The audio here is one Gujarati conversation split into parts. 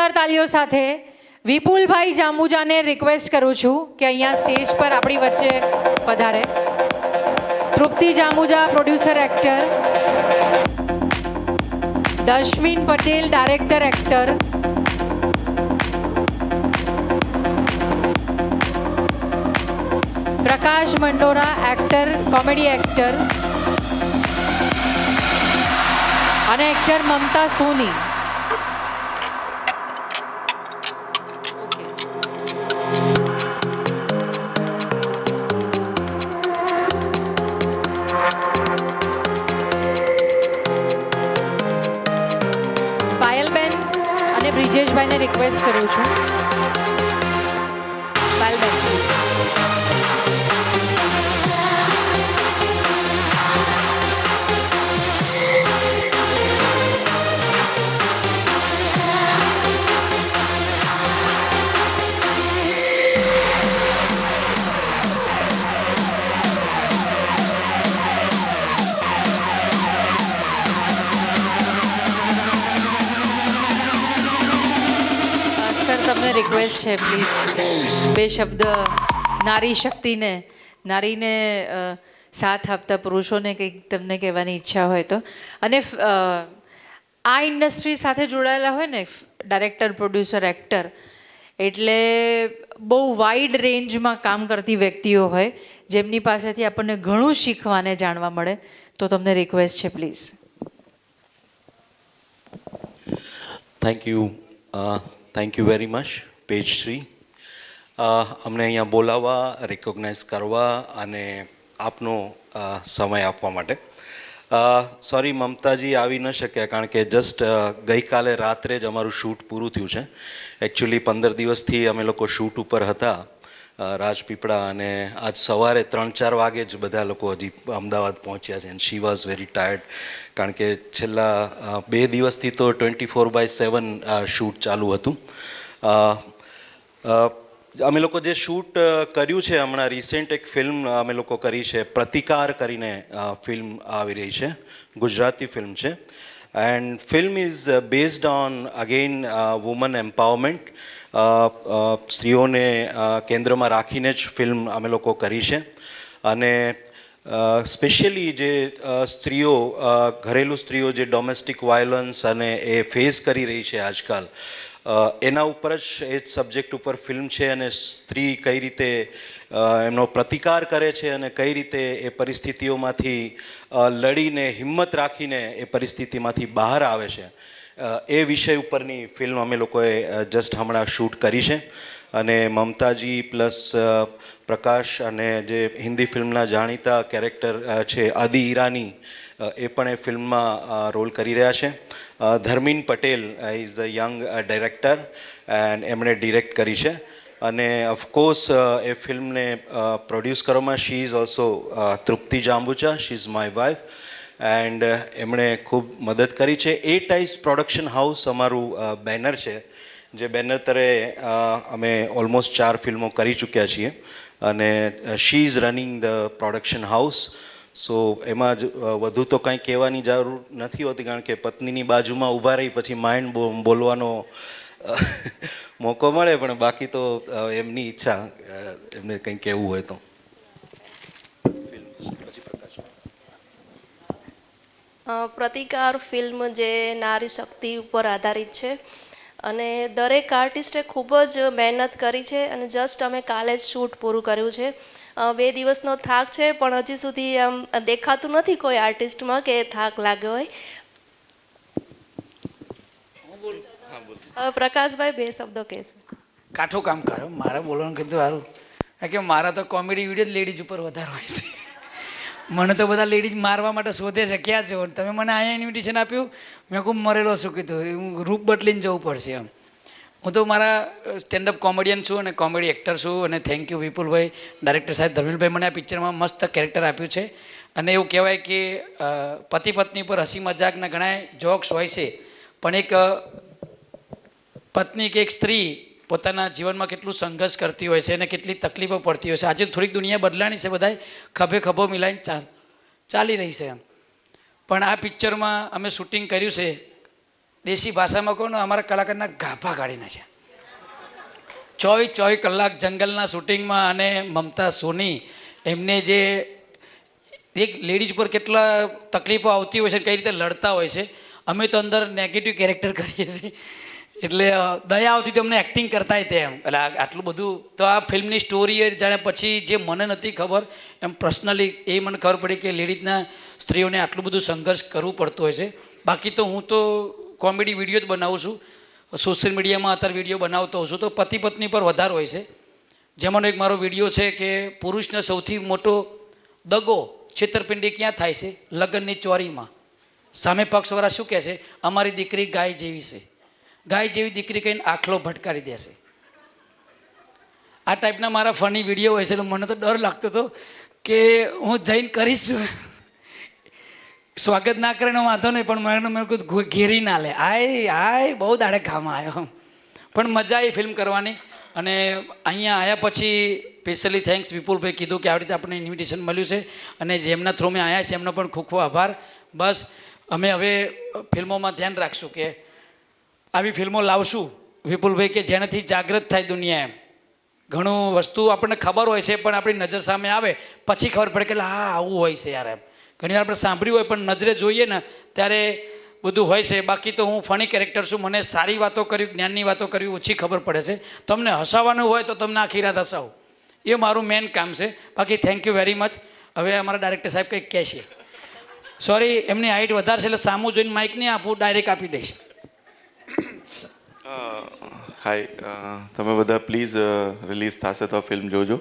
જોરદાર તાલીઓ સાથે વિપુલભાઈ જાંબુજાને રિક્વેસ્ટ કરું છું કે અહીંયા સ્ટેજ પર આપણી વચ્ચે પધારે. Trupti Jambuja producer actor, Darshmeen Patel director actor, Prakash Mandora actor comedy actor અને એક્ટર મમતા સોની. પાયલબેન અને બ્રિજેશભાઈને રિક્વેસ્ટ કરું છું. પાયલબેન તમને રિક્વેસ્ટ છે પ્લીઝ બે શબ્દ નારી શક્તિને, નારીને સાથ આપતા પુરુષોને કંઈક તમને કહેવાની ઈચ્છા હોય તો. અને આ ઇન્ડસ્ટ્રી સાથે જોડાયેલા હોય ને ડાયરેક્ટર, પ્રોડ્યુસર, એક્ટર, એટલે બહુ વાઇડ રેન્જમાં કામ કરતી વ્યક્તિઓ હોય જેમની પાસેથી આપણને ઘણું શીખવાને જાણવા મળે. તો તમને રિક્વેસ્ટ છે please. Thank you very much page 3 અમને અહીંયા બોલાવવા, રિકોગ્નાઇઝ કરવા અને આપનો સમય આપવા માટે. સોરી મમતાજી આવી ન શક્યા કારણ કે જસ્ટ ગઈકાલે રાત્રે જ અમારું શૂટ પૂરું થયું છે. એકચ્યુઅલી 15 દિવસથી અમે લોકો શૂટ ઉપર હતા રાજપીપળા, અને આજ સવારે 3-4 વાગે જ બધા લોકો હજી અમદાવાદ પહોંચ્યા છે. And she was very tired કારણ કે છેલ્લા 2 દિવસથી તો 24/7 શૂટ ચાલુ હતું. અમે લોકો જે શૂટ કર્યું છે હમણાં રિસેન્ટ એક ફિલ્મ અમે લોકો કરી છે, પ્રતિકાર કરીને ફિલ્મ આવી રહી છે, ગુજરાતી ફિલ્મ છે. And film is based on again woman empowerment. સ્ત્રીઓને કેન્દ્રમાં રાખીને જ ફિલ્મ અમે લોકો કરી છે. અને સ્પેશિયલી જે સ્ત્રીઓ, ઘરેલું સ્ત્રીઓ જે ડોમેસ્ટિક વાયોલન્સ અને એ ફેસ કરી રહી છે આજકાલ, એના ઉપર જ એ સબ્જેક્ટ ઉપર ફિલ્મ છે. અને સ્ત્રી કઈ રીતે એમનો પ્રતિકાર કરે છે અને કઈ રીતે એ પરિસ્થિતિઓમાંથી લડીને હિંમત રાખીને એ પરિસ્થિતિમાંથી બહાર આવે છે, એ વિષય ઉપરની ફિલ્મ અમે લોકોએ જસ્ટ હમણાં શૂટ કરી છે. અને મમતાજી પ્લસ પ્રકાશ અને જે હિન્દી ફિલ્મના જાણીતા કેરેક્ટર છે આદિ ઈરાની, એ પણ એ ફિલ્મમાં રોલ કરી રહ્યા છે. Dharmin Patel is the young director and એમણે ડિરેક્ટ કરી છે. અને ઓફકોર્સ એ ફિલ્મને પ્રોડ્યુસ કરવામાં she is also Trupti Jambuja, she is my wife. And એમણે ખૂબ મદદ કરી છે. 8 આઈઝ પ્રોડક્શન હાઉસ અમારું બેનર છે, જે બેનર તરે અમે ઓલમોસ્ટ 4 ફિલ્મો કરી ચૂક્યા છીએ. અને she is running the production house. So એમાં જ વધુ તો કંઈ કહેવાની જરૂર નથી હોતી કારણ કે પત્નીની બાજુમાં ઊભા રહી પછી માઇન્ડ બોલવાનો મોકો મળે, પણ બાકી તો એમની ઈચ્છા, એમને કંઈ કહેવું હોય તો. પ્રતિકાર ફિલ્મ જે નારી શક્તિ ઉપર આધારિત છે અને દરેક આર્ટિસ્ટે ખૂબ જ મહેનત કરી છે. અને જસ્ટ અમે કાલે જ શૂટ પૂરું કર્યું છે. 2 દિવસનો થાક છે, પણ હજી સુધી આમ દેખાતું નથી કોઈ આર્ટિસ્ટમાં કે થાક લાગ્યો હોય. પ્રકાશભાઈ 2 શબ્દો કહેશે. કાઠું કામ કર્યો, મારે બોલવાનું કીધું સારું, કારણ કે મારા તો કોમેડી વિડીયો લેડીઝ ઉપર વધારે હોય છે. મને તો બધા લેડીઝ મારવા માટે શોધે છે, ક્યાં જવું. તમે મને અહીંયા ઇન્વિટેશન આપ્યું, મેં ખૂબ મરેલો શું કીધું, હું રૂપ બદલીને જવું પડશે એમ. હું તો મારા સ્ટેન્ડઅપ કોમેડિયન છું અને કોમેડી એક્ટર છું. અને થેન્ક યુ વિપુલભાઈ, ડાયરેક્ટર સાહેબ ધર્મેલભાઈ, મને આ પિક્ચરમાં મસ્ત કેરેક્ટર આપ્યું છે. અને એવું કહેવાય કે પતિ પત્ની પર હસી મજાકના ઘણા જોક્સ હોય છે, પણ એક પત્ની કે એક સ્ત્રી પોતાના જીવનમાં કેટલું સંઘર્ષ કરતી હોય છે અને કેટલી તકલીફો પડતી હોય છે. આજે થોડીક દુનિયા બદલાણી છે, બધાય ખભે ખભો મિલાઈને ચાલી રહી છે એમ. પણ આ પિક્ચરમાં અમે શૂટિંગ કર્યું છે દેશી ભાષામાં કહું ને અમારા કલાકારના ગાભા કાઢી નાખ્યા. 24 કલાક જંગલના શૂટિંગમાં અને મમતા સોની એમને જે એક લેડીઝ પર કેટલા તકલીફો આવતી હોય છે કઈ રીતે લડતા હોય છે. અમે તો અંદર નેગેટિવ કેરેક્ટર કરીએ છીએ એટલે દયા આવતી તો અમને એક્ટિંગ કરતા તે એમ એટલે આટલું બધું તો આ ફિલ્મની સ્ટોરી જાણે પછી જે મને નથી ખબર એમ પર્સનલી એ મને ખબર પડી કે લેડીઝના સ્ત્રીઓને આટલું બધું સંઘર્ષ કરવું પડતું હોય છે. બાકી તો હું તો કોમેડી વિડીયો જ બનાવું છું, સોશિયલ મીડિયામાં અત્યારે વિડીયો બનાવતો હોઉં છું. તો પતિ પત્ની પર વધારે હોય છે. જેમાંનો એક મારો વિડીયો છે કે પુરુષને સૌથી મોટો દગો છેતરપિંડી ક્યાં થાય છે? લગ્નની ચોરીમાં. સામે પક્ષવાળા શું કહે છે? અમારી દીકરી ગાય જેવી છે. ગાય જેવી દીકરી કહીને આખલો ભટકારી દેશે. આ ટાઈપના મારા ફની વિડીયો હોય છે. એટલે મને તો ડર લાગતો હતો કે હું જઈને કરીશ, સ્વાગત ના કરે વાંધો નહીં, પણ મને કોઈ ઘેરી ના લે. આય બહુ દાડે કામ આવ્યો. પણ મજા આવી ફિલ્મ કરવાની. અને અહીંયા આવ્યા પછી સ્પેશિયલી થેન્ક્સ વિપુલભાઈ કીધું કે આવી રીતે આપણને ઇન્વિટેશન મળ્યું છે અને જેમના થ્રુ મેં આવ્યા છે એમનો પણ ખૂબ ખૂબ આભાર. બસ અમે હવે ફિલ્મોમાં ધ્યાન રાખશું કે આવી ફિલ્મો લાવશું વિપુલભાઈ કે જેનાથી જાગૃત થાય દુનિયા. એમ ઘણું વસ્તુ આપણને ખબર હોય છે પણ આપણી નજર સામે આવે પછી ખબર પડે કે હા આવું હોય છે યાર. એમ ઘણી વાર આપણે સાંભળ્યું હોય પણ નજરે જોઈએ ને ત્યારે બધું હોય છે. બાકી તો હું ફની કેરેક્ટર છું, મને સારી વાતો કરી, જ્ઞાનની વાતો કરવી ઓછી ખબર પડે છે. તમને હસાવવાનું હોય તો તમને આખી રાત હસાવું, એ મારું મેઇન કામ છે. બાકી થેન્ક યુ વેરી મચ. હવે અમારા ડાયરેક્ટર સાહેબ કંઈક કહે છે. સોરી, એમની હાઇટ વધારે છે એટલે સામું જોઈને માઇક નહીં આપું, ડાયરેક્ટ આપી દઈશ. હાય, તમે બધા પ્લીઝ રિલીઝ થશે તો ફિલ્મ જોજો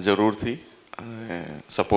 જરૂરથી, સપોર્ટ